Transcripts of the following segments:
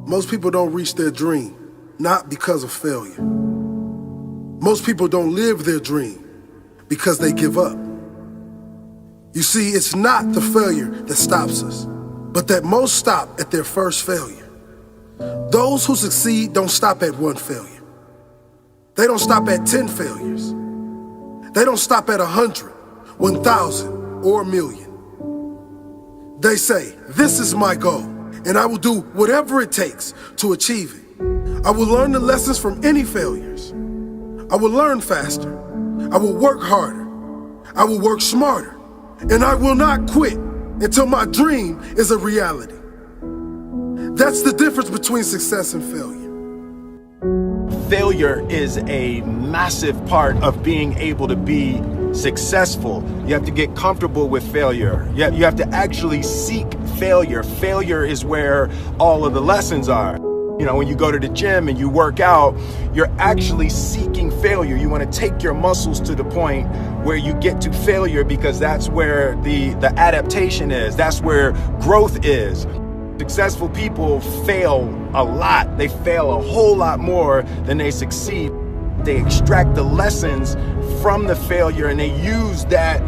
Most people don't reach their dream, not because of failure. Most people don't live their dream because they give up. You see, it's not the failure that stops us, but that most stop at their first failure. Those who succeed don't stop at one failure. They don't stop at 10 failures. They don't stop at 100, 1,000, or 1,000,000. They say, this is my goal, and I will do whatever it takes to achieve it. I will learn the lessons from any failures. I will learn faster. I will work harder. I will work smarter. And I will not quit until my dream is a reality. That's the difference between success and failure. Failure is a massive part of being able to be successful. You have to get comfortable with failure. You have to actually seek failure. Failure is where all of the lessons are. You know, when you go to the gym and you work out, you're actually seeking failure. You want to take your muscles to the point where you get to failure, because that's where the adaptation is. That's where growth is. Successful people fail a lot. They fail a whole lot more than they succeed. They extract the lessons from the failure, and they use that,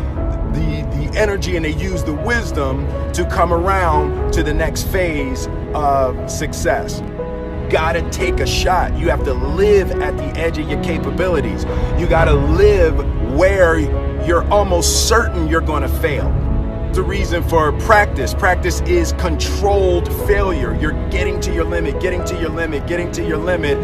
the energy, and they use the wisdom to come around to the next phase of success. Gotta take a shot. You have to live at the edge of your capabilities. You gotta live where you're almost certain you're gonna fail. The reason for practice. Practice is controlled failure. You're getting to your limit, getting to your limit, getting to your limit.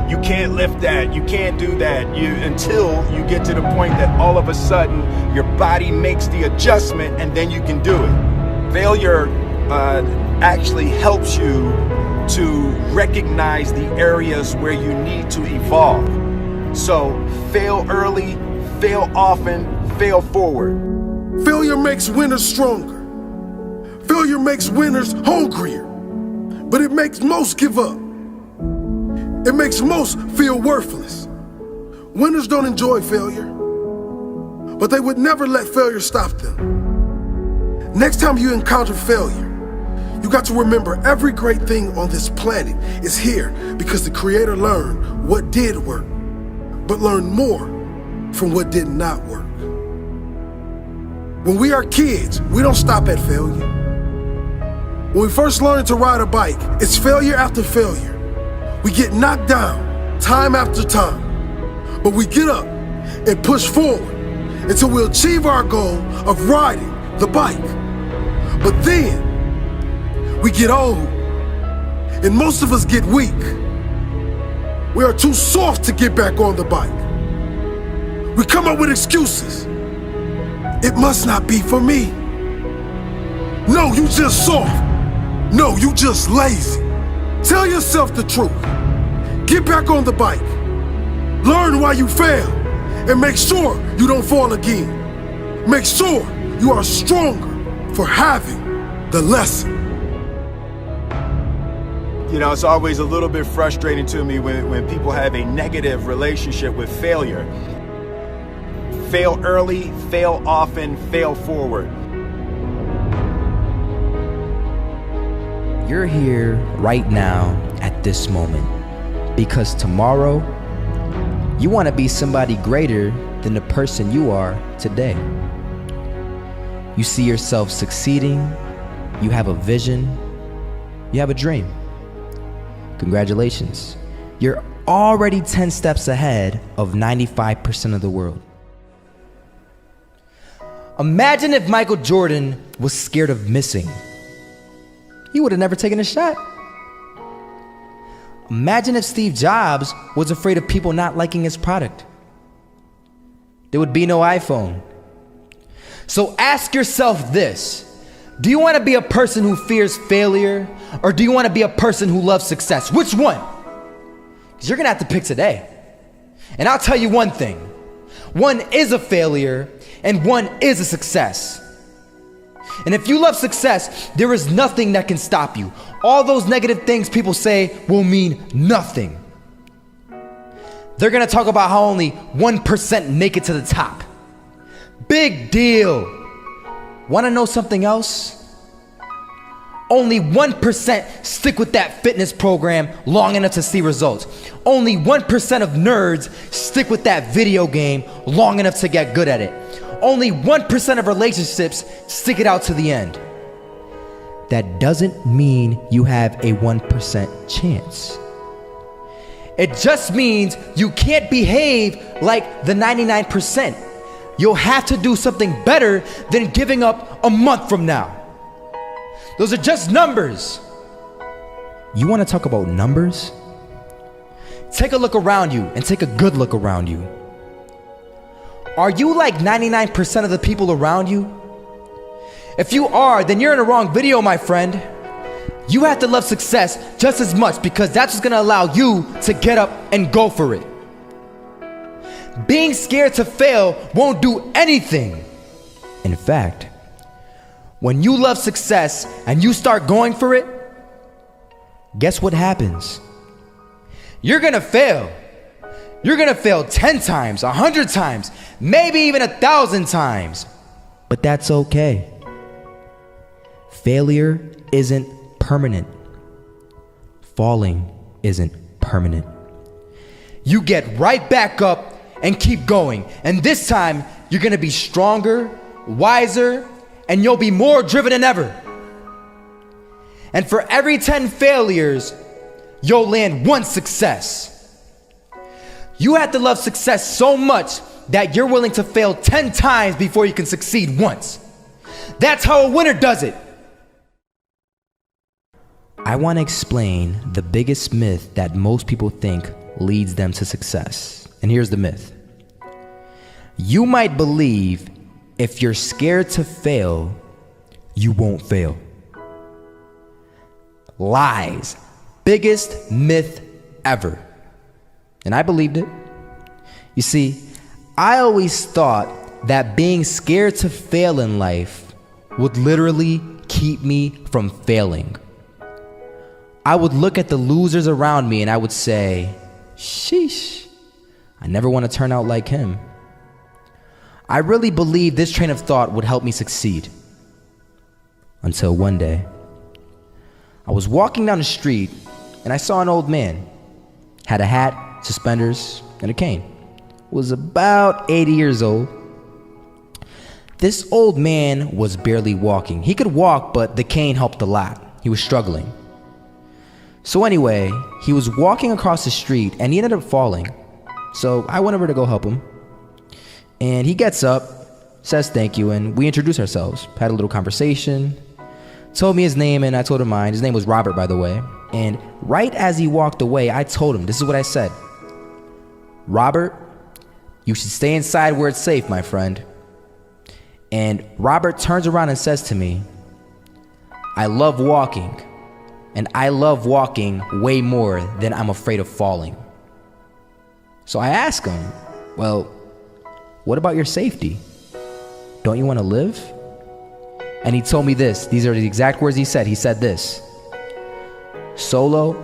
You can't lift that, you can't do that, until you get to the point that all of a sudden your body makes the adjustment, and then you can do it. Failure actually helps you to recognize the areas where you need to evolve. So fail early, fail often, fail forward. Failure makes winners stronger. Failure makes winners hungrier. But it makes most give up. It makes most feel worthless. Winners don't enjoy failure, but they would never let failure stop them. Next time you encounter failure, you got to remember every great thing on this planet is here because the Creator learned what did work, but learned more from what did not work. When we are kids, we don't stop at failure. When we first learn to ride a bike, it's failure after failure. We get knocked down time after time, but we get up and push forward until we achieve our goal of riding the bike. But then we get old, and most of us get weak. We are too soft to get back on the bike. We come up with excuses. It must not be for me. No, you just soft. No, you just lazy. Tell yourself the truth. Get back on the bike. Learn why you failed, and make sure you don't fall again. Make sure you are stronger for having the lesson. You know, it's always a little bit frustrating to me when people have a negative relationship with failure. Fail early, fail often, fail forward. You're here right now at this moment because tomorrow you want to be somebody greater than the person you are today. You see yourself succeeding, you have a vision, you have a dream. Congratulations. You're already 10 steps ahead of 95% of the world. Imagine if Michael Jordan was scared of missing. He would have never taken a shot. Imagine if Steve Jobs was afraid of people not liking his product. There would be no iPhone. So ask yourself this. Do you want to be a person who fears failure, or do you want to be a person who loves success? Which one? Because you're going to have to pick today. And I'll tell you one thing. One is a failure, and one is a success. And if you love success, there is nothing that can stop you. All those negative things people say will mean nothing. They're going to talk about how only 1% make it to the top. Big deal. Want to know something else? Only 1% stick with that fitness program long enough to see results. Only 1% of nerds stick with that video game long enough to get good at it. Only 1% of relationships stick it out to the end. That doesn't mean you have a 1% chance. It just means you can't behave like the 99%. You'll have to do something better than giving up a month from now. Those are just numbers. You want to talk about numbers? Take a look around you and take a good look around you. Are you like 99% of the people around you? If you are, then you're in the wrong video, my friend. You have to love success just as much because that's what's gonna allow you to get up and go for it. Being scared to fail won't do anything. In fact, when you love success and you start going for it, guess what happens? You're gonna fail. You're gonna fail 10 times, 100 times, maybe even 1,000 times. But that's okay. Failure isn't permanent. Falling isn't permanent. You get right back up and keep going. And this time, you're gonna be stronger, wiser, and you'll be more driven than ever. And for every 10 failures, you'll land one success. You have to love success so much that you're willing to fail 10 times before you can succeed once. That's how a winner does it. I want to explain the biggest myth that most people think leads them to success. And here's the myth. You might believe if you're scared to fail, you won't fail. Lies. Biggest myth ever. And I believed it. You see, I always thought that being scared to fail in life would literally keep me from failing. I would look at the losers around me and I would say, sheesh, I never want to turn out like him. I really believed this train of thought would help me succeed. Until one day, I was walking down the street and I saw an old man. Had a hat, suspenders, and a cane. Was about 80 years old. This old man was barely walking. He could walk, but the cane helped a lot. He was struggling. So anyway, he was walking across the street and he ended up falling. So I went over to go help him. And he gets up, says thank you, and we introduced ourselves. Had a little conversation. Told me his name and I told him mine. His name was Robert, by the way. And right as he walked away, I told him, this is what I said. Robert, you should stay inside where it's safe, my friend. And Robert turns around and says to me, I love walking. And I love walking way more than I'm afraid of falling. So I asked him, well, what about your safety? Don't you want to live? And he told me this. These are the exact words he said. He said this. Solo,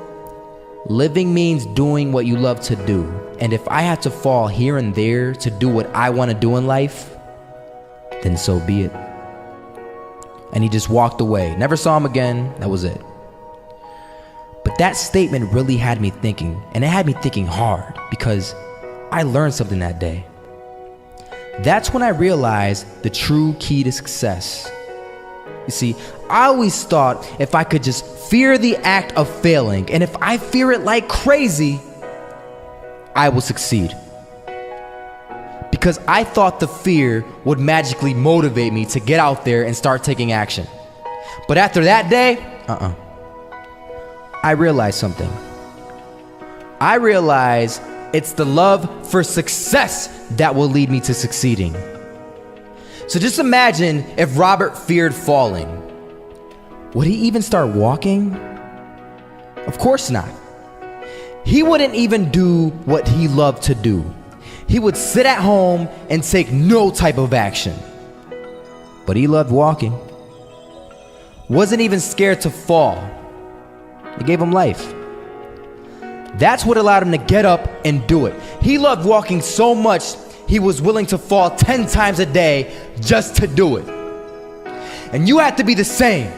living means doing what you love to do. And if I have to fall here and there to do what I want to do in life, then so be it. And he just walked away. Never saw him again. That was it. But that statement really had me thinking, and it had me thinking hard because I learned something that day. That's when I realized the true key to success. You see, I always thought if I could just fear the act of failing, and if I fear it like crazy, I will succeed. Because I thought the fear would magically motivate me to get out there and start taking action. But after that day, I realized something. I realized it's the love for success that will lead me to succeeding. So just imagine if Robert feared falling. Would he even start walking? Of course not. He wouldn't even do what he loved to do. He would sit at home and take no type of action. But he loved walking. Wasn't even scared to fall. It gave him life. That's what allowed him to get up and do it. He loved walking so much, he was willing to fall 10 times a day just to do it. And you have to be the same.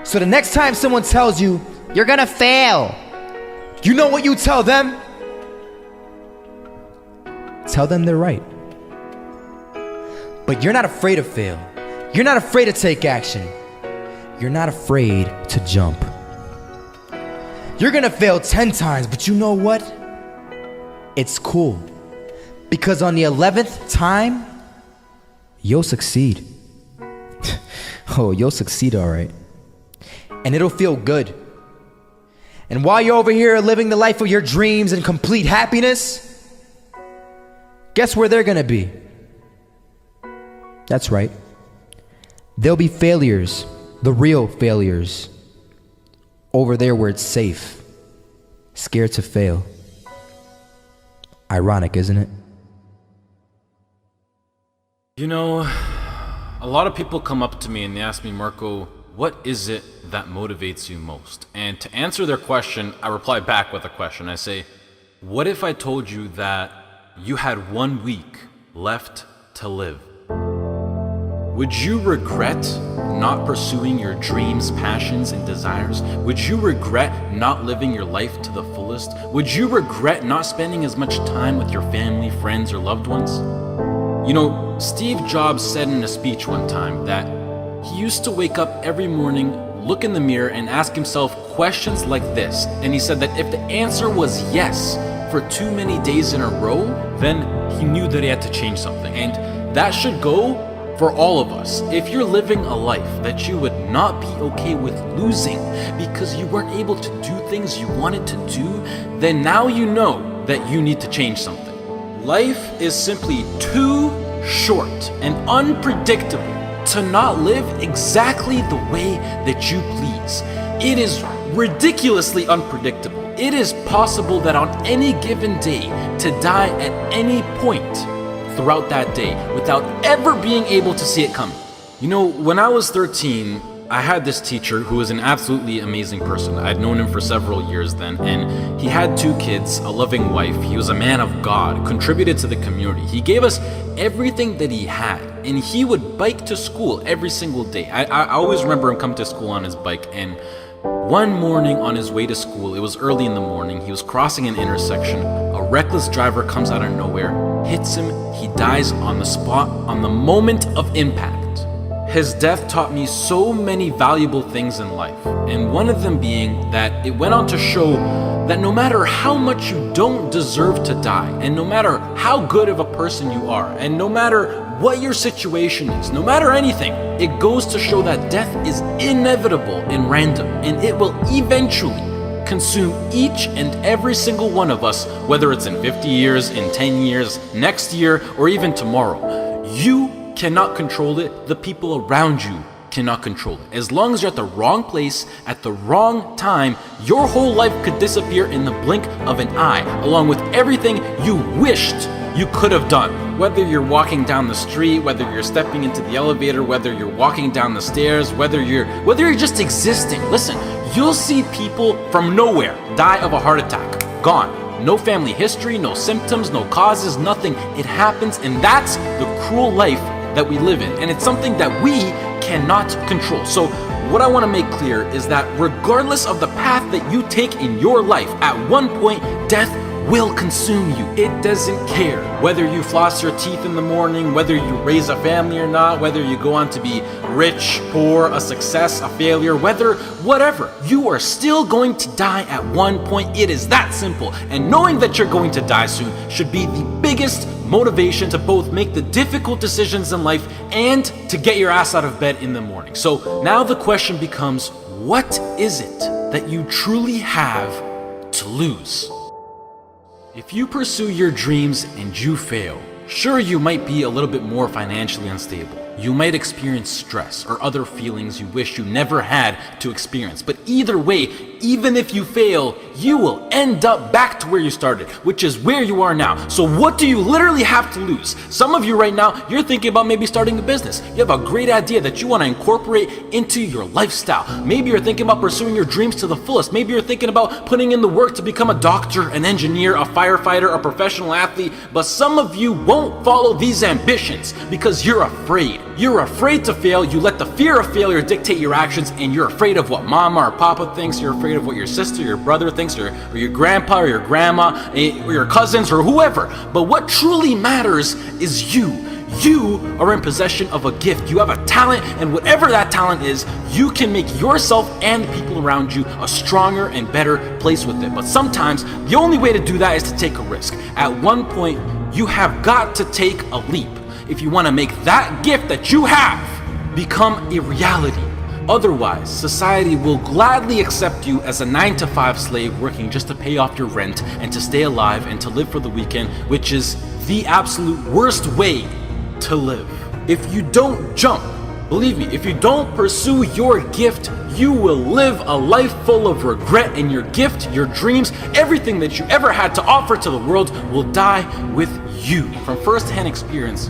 So the next time someone tells you, you're gonna fail, you know what you tell them? Tell them they're right. But you're not afraid to fail. You're not afraid to take action. You're not afraid to jump. You're gonna fail 10 times, but you know what? It's cool. Because on the 11th time, you'll succeed. Oh, you'll succeed all right. And it'll feel good. And while you're over here living the life of your dreams and complete happiness, guess where they're gonna be? That's right. They'll be failures, the real failures, over there where it's safe, scared to fail. Ironic, isn't it? You know, a lot of people come up to me and they ask me, Marco, what is it that motivates you most? And to answer their question, I reply back with a question. I say, what if I told you that you had 1 week left to live? Would you regret not pursuing your dreams, passions, and desires? Would you regret not living your life to the fullest? Would you regret not spending as much time with your family, friends, or loved ones? You know, Steve Jobs said in a speech one time that he used to wake up every morning, look in the mirror, and ask himself questions like this. And he said that if the answer was yes for too many days in a row, then he knew that he had to change something. And that should go for all of us. If you're living a life that you would not be okay with losing because you weren't able to do things you wanted to do, then now you know that you need to change something. Life is simply too short and unpredictable to not live exactly the way that you please. It is ridiculously unpredictable. It is possible that on any given day to die at any point throughout that day without ever being able to see it coming. You know, when I was 13, I had this teacher who was an absolutely amazing person. I'd known him for several years then, and he had 2 kids, a loving wife. He was a man of God, contributed to the community. He gave us everything that he had, and he would bike to school every single day. I always remember him coming to school on his bike, and one morning on his way to school, it was early in the morning, he was crossing an intersection. A reckless driver comes out of nowhere, hits him, he dies on the spot, on the moment of impact. His death taught me so many valuable things in life, and one of them being that it went on to show that no matter how much you don't deserve to die, and no matter how good of a person you are, and no matter what your situation is, no matter anything, it goes to show that death is inevitable and random, and it will eventually consume each and every single one of us, whether it's in 50 years, in 10 years, next year, or even tomorrow. You cannot control it. The people around you cannot control it. As long as you're at the wrong place at the wrong time, your whole life could disappear in the blink of an eye, along with everything you wished you could have done. Whether you're walking down the street, whether you're stepping into the elevator, whether you're walking down the stairs, whether you're just existing. Listen, you'll see people from nowhere die of a heart attack. Gone. No family history, no symptoms, no causes, nothing. It happens, and that's the cruel life that we live in, and it's something that we cannot control. So what I want to make clear is that regardless of the path that you take in your life, at one point death will consume you. It doesn't care whether you floss your teeth in the morning, whether you raise a family or not, whether you go on to be rich, poor, a success, a failure, whatever, you are still going to die at one point. It is that simple. And knowing that you're going to die soon should be the biggest motivation to both make the difficult decisions in life and to get your ass out of bed in the morning. So now the question becomes, what is it that you truly have to lose? If you pursue your dreams and you fail, sure, you might be a little bit more financially unstable. You might experience stress or other feelings you wish you never had to experience. But either way, even if you fail, you will end up back to where you started, which is where you are now. So what do you literally have to lose? Some of you right now, you're thinking about maybe starting a business. You have a great idea that you want to incorporate into your lifestyle. Maybe you're thinking about pursuing your dreams to the fullest. Maybe you're thinking about putting in the work to become a doctor, an engineer, a firefighter, a professional athlete. But some of you won't follow these ambitions because you're afraid. You're afraid to fail. You let the fear of failure dictate your actions, and you're afraid of what mama or papa thinks. You're afraid of what your sister, your brother thinks, or your grandpa or your grandma, or your cousins, or whoever. But what truly matters is you. You are in possession of a gift. You have a talent, and whatever that talent is, you can make yourself and the people around you a stronger and better place with it. But sometimes the only way to do that is to take a risk. At one point, you have got to take a leap if you want to make that gift that you have become a reality. Otherwise, society will gladly accept you as a 9-to-5 slave working just to pay off your rent and to stay alive and to live for the weekend, which is the absolute worst way to live. If you don't jump, believe me, if you don't pursue your gift, you will live a life full of regret, and your gift, your dreams, everything that you ever had to offer to the world will die with you. From first-hand experience,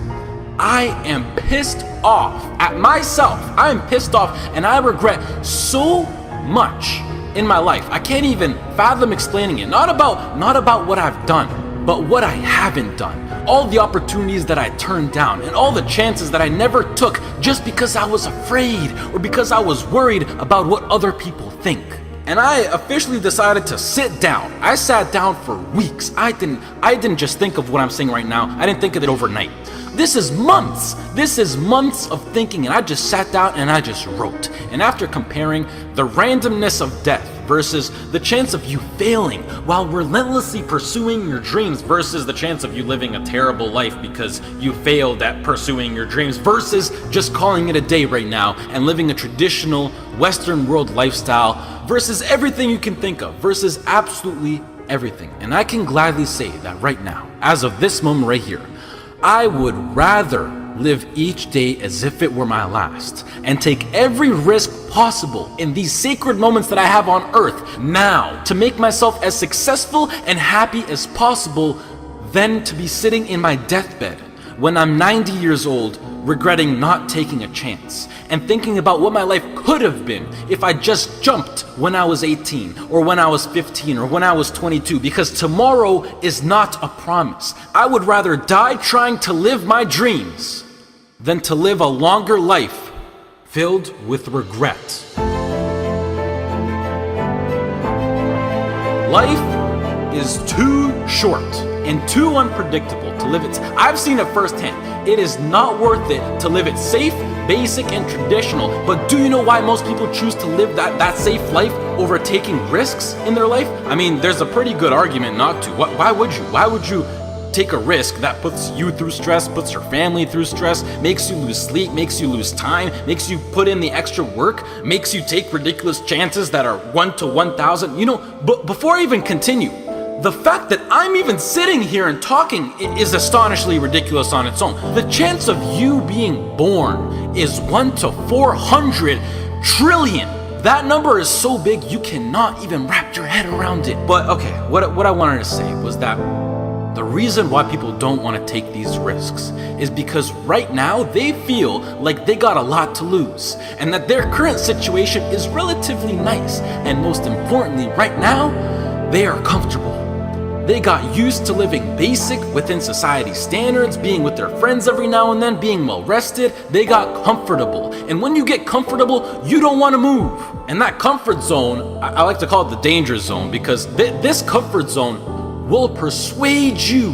I am pissed off at myself. I am pissed off, and I regret so much in my life. I can't even fathom explaining it. Not about what I've done, but what I haven't done. All the opportunities that I turned down, and all the chances that I never took just because I was afraid or because I was worried about what other people think. And I officially decided to sit down. I sat down for weeks. I didn't just think of what I'm saying right now. I didn't think of it overnight. This is months. This is months of thinking, and I just sat down and I just wrote. And after comparing the randomness of death versus the chance of you failing while relentlessly pursuing your dreams versus the chance of you living a terrible life because you failed at pursuing your dreams versus just calling it a day right now and living a traditional Western world lifestyle versus everything you can think of versus absolutely everything. And I can gladly say that right now, as of this moment right here, I would rather live each day as if it were my last and take every risk possible in these sacred moments that I have on earth now to make myself as successful and happy as possible than to be sitting in my deathbed when I'm 90 years old regretting not taking a chance and thinking about what my life could have been if I just jumped when I was 18 or when I was 15 or when I was 22, because tomorrow is not a promise. I would rather die trying to live my dreams than to live a longer life filled with regret. Life is too short and too unpredictable to live it. I've seen it firsthand. It is not worth it to live it safe, basic, and traditional. But do you know why most people choose to live that safe life over taking risks in their life? I mean, there's a pretty good argument not to. Why would you? Why would you take a risk that puts you through stress, puts your family through stress, makes you lose sleep, makes you lose time, makes you put in the extra work, makes you take ridiculous chances that are 1 to 1,000? You know, but before I even continue, the fact that I'm even sitting here and talking is astonishingly ridiculous on its own. The chance of you being born is 1 to 400 trillion. That number is so big you cannot even wrap your head around it. But okay, what I wanted to say was that the reason why people don't want to take these risks is because right now they feel like they got a lot to lose and that their current situation is relatively nice. And most importantly, right now, they are comfortable. They got used to living basic within society standards, being with their friends every now and then, being well rested. They got comfortable. And when you get comfortable, you don't want to move. And that comfort zone, I like to call it the danger zone, because this comfort zone will persuade you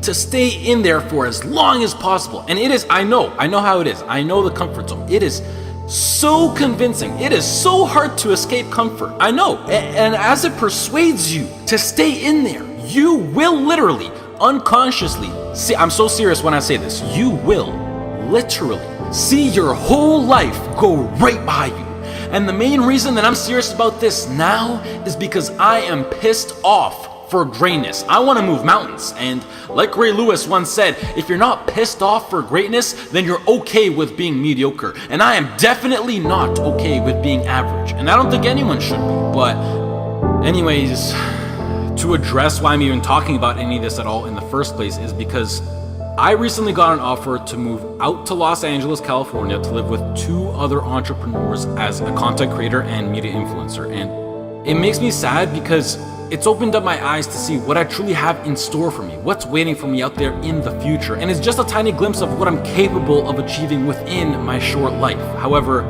to stay in there for as long as possible. And it is, I know how it is. I know the comfort zone. It is so convincing. It is so hard to escape comfort. I know. And as it persuades you to stay in there, you will literally, unconsciously, see, I'm so serious when I say this, you will literally see your whole life go right by you. And the main reason that I'm serious about this now is because I am pissed off for greatness. I want to move mountains. And like Ray Lewis once said, if you're not pissed off for greatness, then you're okay with being mediocre. And I am definitely not okay with being average. And I don't think anyone should be. But anyways, to address why I'm even talking about any of this at all in the first place is because I recently got an offer to move out to Los Angeles, California to live with 2 other entrepreneurs as a content creator and media influencer. And it makes me sad because it's opened up my eyes to see what I truly have in store for me, what's waiting for me out there in the future, and it's just a tiny glimpse of what I'm capable of achieving within my short life. However,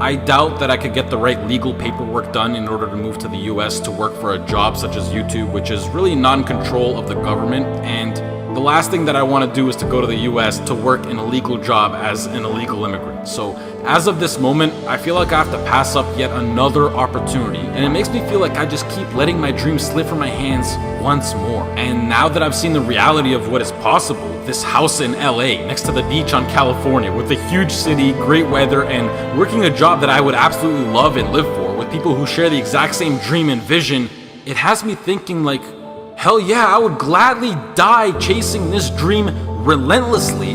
I doubt that I could get the right legal paperwork done in order to move to the US to work for a job such as YouTube, which is really non-control of the government, and the last thing that I want to do is to go to the US to work in a legal job as an illegal immigrant. So as of this moment, I feel like I have to pass up yet another opportunity, and it makes me feel like I just keep letting my dreams slip from my hands once more. And now that I've seen the reality of what is possible, this house in LA next to the beach on California with a huge city, great weather, and working a job that I would absolutely love and live for with people who share the exact same dream and vision, it has me thinking like, hell yeah, I would gladly die chasing this dream relentlessly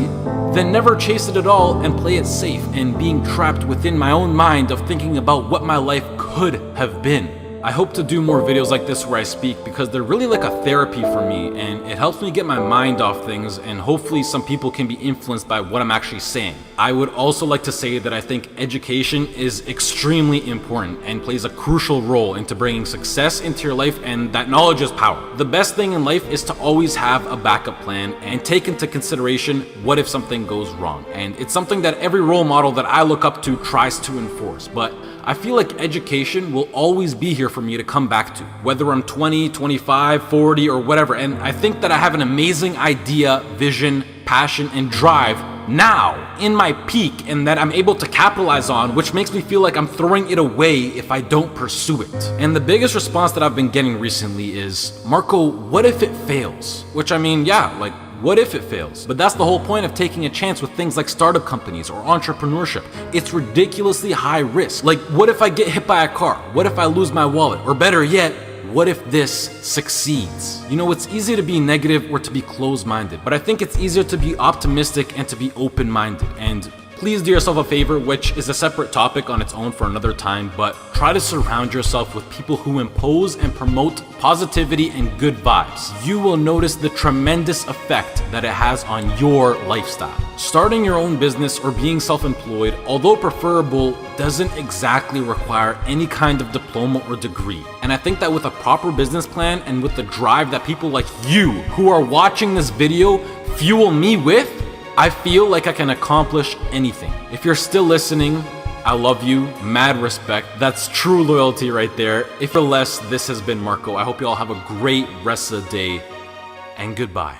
than never chase it at all and play it safe and being trapped within my own mind of thinking about what my life could have been. I hope to do more videos like this where I speak because they're really like a therapy for me, and it helps me get my mind off things, and hopefully some people can be influenced by what I'm actually saying. I would also like to say that I think education is extremely important and plays a crucial role into bringing success into your life, and that knowledge is power. The best thing in life is to always have a backup plan and take into consideration what if something goes wrong. And it's something that every role model that I look up to tries to enforce, but I feel like education will always be here for me to come back to, whether I'm 20, 25, 40, or whatever. And I think that I have an amazing idea, vision, passion, and drive now in my peak, and that I'm able to capitalize on, which makes me feel like I'm throwing it away if I don't pursue it. And the biggest response that I've been getting recently is, Marco, what if it fails? Which, I mean, yeah, like, what if it fails? But that's the whole point of taking a chance with things like startup companies or entrepreneurship. It's ridiculously high risk. Like, what if I get hit by a car? What if I lose my wallet? Or better yet, what if this succeeds? You know, it's easy to be negative or to be closed-minded, but I think it's easier to be optimistic and to be open-minded. And please do yourself a favor, which is a separate topic on its own for another time, but try to surround yourself with people who impose and promote positivity and good vibes. You will notice the tremendous effect that it has on your lifestyle. Starting your own business or being self-employed, although preferable, doesn't exactly require any kind of diploma or degree. And I think that with a proper business plan and with the drive that people like you who are watching this video fuel me with, I feel like I can accomplish anything. If you're still listening, I love you, mad respect. That's true loyalty right there. If you're less, this has been Marco. I hope you all have a great rest of the day, and goodbye.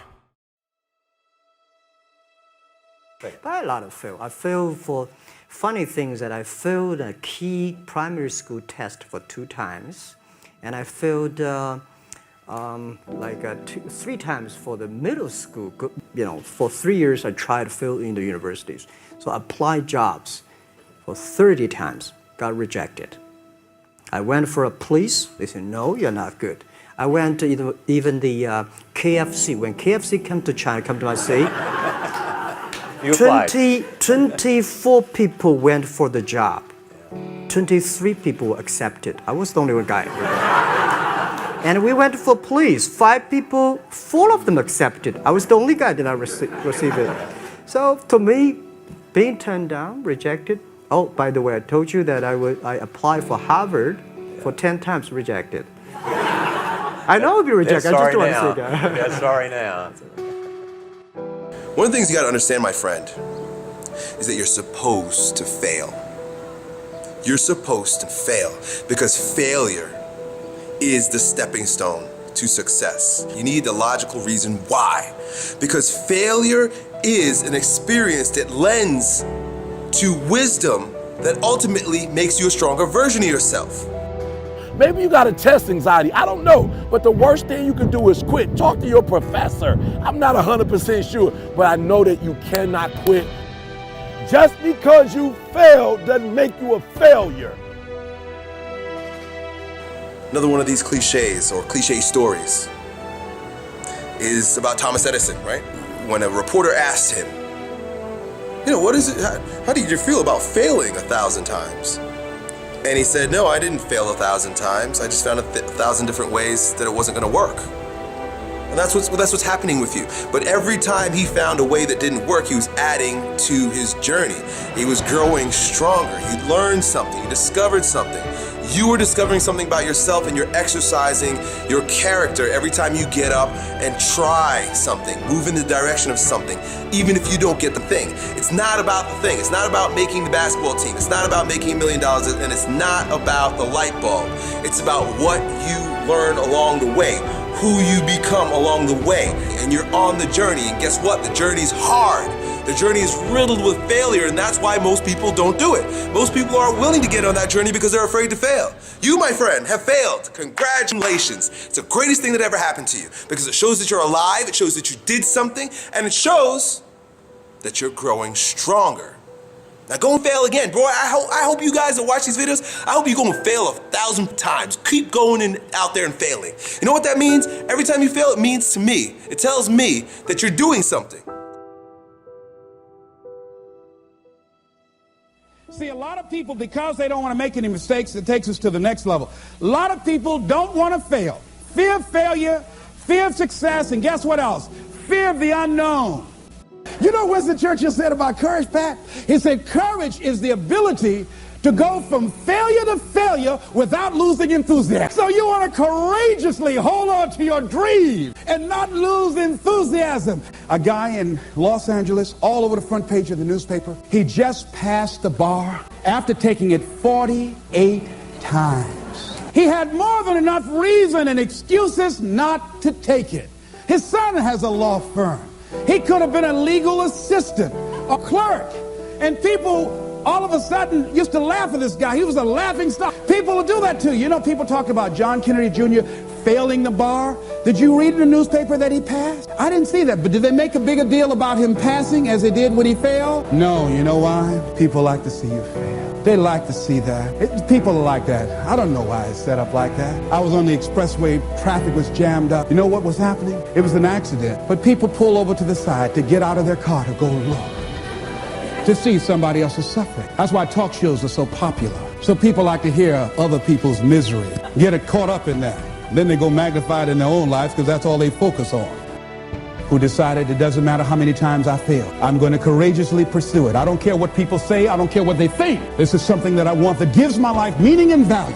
By a lot of fail. I failed for funny things that I failed a key primary school test for 2 times, and I failed 3 times for the middle school. You know, for 3 years I tried to fill in the universities. So I applied jobs for 30 times, got rejected. I went for a police, they said, no, you're not good. I went to even the KFC. When KFC came to China, come to my city, 24 people went for the job. 23 people were accepted. I was the only one guy. And we went for police. 5 people, 4 of them accepted. I was the only guy that I received it. So to me, being turned down, rejected. Oh, by the way, I told you that I applied for Harvard for 10 times, rejected. I know I'll be rejected. I just don't want to say that. Yeah, sorry now. One of the things you got to understand, my friend, is that you're supposed to fail. You're supposed to fail because failure is the stepping stone to success. You need the logical reason why. Because failure is an experience that lends to wisdom that ultimately makes you a stronger version of yourself. Maybe you got a test anxiety, I don't know, but the worst thing you can do is quit. Talk to your professor. I'm not 100% sure, but I know that you cannot quit. Just because you failed doesn't make you a failure. Another one of these cliches or cliche stories is about Thomas Edison, right? When a reporter asked him, you know, what is it, how did you feel about failing 1,000 times? And he said, no, I didn't fail 1,000 times. I just found 1,000 different ways that it wasn't gonna work. And that's what's happening with you. But every time he found a way that didn't work, he was adding to his journey. He was growing stronger. He learned something, he discovered something. You are discovering something about yourself, and you're exercising your character every time you get up and try something, move in the direction of something, even if you don't get the thing. It's not about the thing. It's not about making the basketball team. It's not about making $1 million, and it's not about the light bulb. It's about what you learn along the way, who you become along the way, and you're on the journey. And guess what? The journey's hard. The journey is riddled with failure, and that's why most people don't do it. Most people aren't willing to get on that journey because they're afraid to fail. You, my friend, have failed. Congratulations. It's the greatest thing that ever happened to you because it shows that you're alive, it shows that you did something, and it shows that you're growing stronger. Now go and fail again. Bro, I hope you guys that watch these videos, I hope you go and fail 1,000 times. Keep going out there and failing. You know what that means? Every time you fail, it means to me, it tells me that you're doing something. See, a lot of people, because they don't want to make any mistakes, it takes us to the next level. A lot of people don't want to fail. Fear of failure, fear of success, and guess what else? Fear of the unknown. You know what Winston Churchill said about courage, Pat? He said, courage is the ability to go from failure to failure without losing enthusiasm. So you want to courageously hold on to your dream and not lose enthusiasm. A guy in Los Angeles, all over the front page of the newspaper, he just passed the bar after taking it 48 times. He had more than enough reason and excuses not to take it. His son has a law firm. He could have been a legal assistant, a clerk, and people all of a sudden used to laugh at this guy. He was a laughing stock. People will do that to you. You know, people talk about John Kennedy Jr. failing the bar. Did you read in the newspaper that he passed? I didn't see that, but did they make a bigger deal about him passing as they did when he failed? No, you know why? People like to see you fail. They like to see that. People are like that. I don't know why it's set up like that. I was on the expressway, traffic was jammed up. You know what was happening? It was an accident. But people pull over to the side to get out of their car to go look, to see somebody else's suffering. That's why talk shows are so popular. So people like to hear other people's misery, get it caught up in that. Then they go magnify it in their own lives because that's all they focus on. Who decided it doesn't matter how many times I fail. I'm going to courageously pursue it. I don't care what people say. I don't care what they think. This is something that I want that gives my life meaning and value.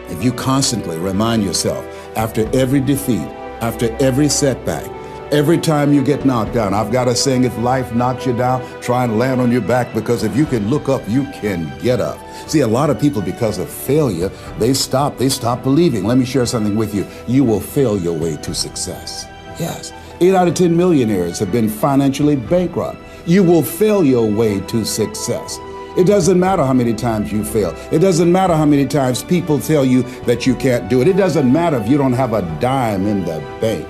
If you constantly remind yourself after every defeat, after every setback, every time you get knocked down, I've got a saying, if life knocks you down, try and land on your back, because if you can look up, you can get up. See, a lot of people, because of failure, they stop believing. Let me share something with you. You will fail your way to success. Yes, 8 out of 10 millionaires have been financially bankrupt. You will fail your way to success. It doesn't matter how many times you fail. It doesn't matter how many times people tell you that you can't do it. It doesn't matter if you don't have a dime in the bank.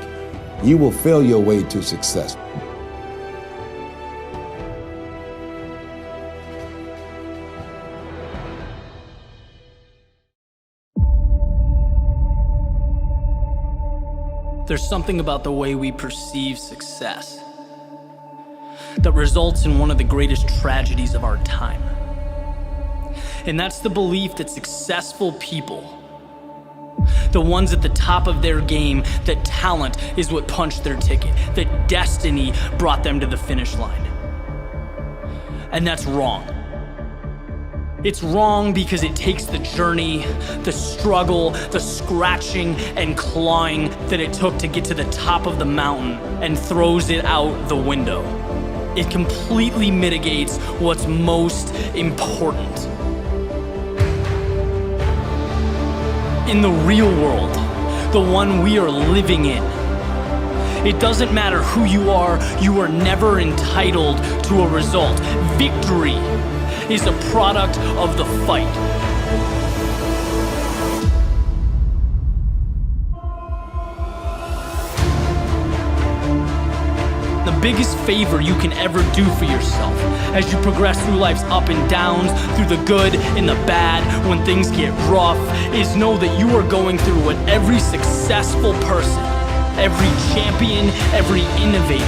You will fail your way to success. There's something about the way we perceive success that results in one of the greatest tragedies of our time. And that's the belief that successful people, the ones at the top of their game, that talent is what punched their ticket, that destiny brought them to the finish line. And that's wrong. It's wrong because it takes the journey, the struggle, the scratching and clawing that it took to get to the top of the mountain and throws it out the window. It completely mitigates what's most important. In the real world, the one we are living in, it doesn't matter who you are never entitled to a result. Victory is a product of the fight. The biggest favor you can ever do for yourself as you progress through life's up and downs, through the good and the bad, when things get rough, is know that you are going through what every successful person, every champion, every innovator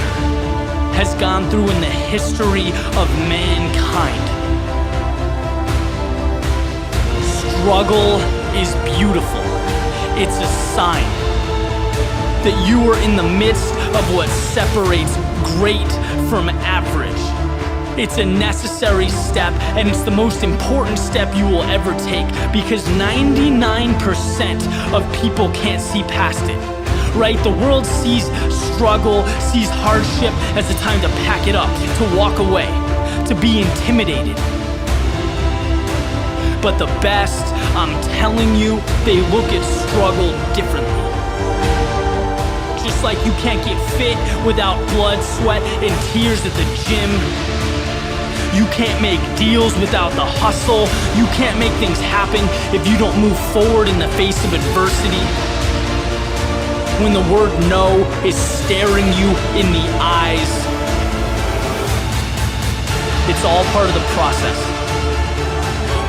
has gone through in the history of mankind. Struggle is beautiful. It's a sign that you are in the midst of what separates great from average. It's a necessary step, and it's the most important step you will ever take, because 99% of people can't see past it. Right? The world sees struggle, sees hardship as a time to pack it up, to walk away, to be intimidated. But the best, I'm telling you, they look at struggle differently. Just like you can't get fit without blood, sweat, and tears at the gym. You can't make deals without the hustle. You can't make things happen if you don't move forward in the face of adversity. When the word no is staring you in the eyes, it's all part of the process.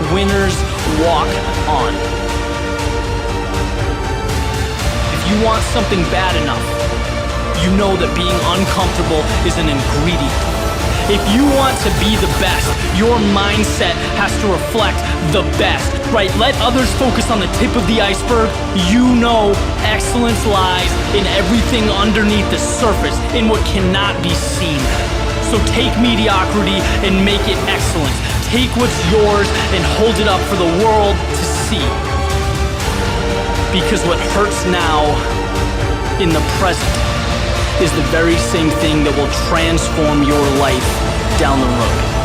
Winners walk on. If you want something bad enough, you know that being uncomfortable is an ingredient. If you want to be the best, your mindset has to reflect the best, right? Let others focus on the tip of the iceberg. You know excellence lies in everything underneath the surface, in what cannot be seen. So take mediocrity and make it excellence. Take what's yours and hold it up for the world to see. Because what hurts now in the present is the very same thing that will transform your life down the road.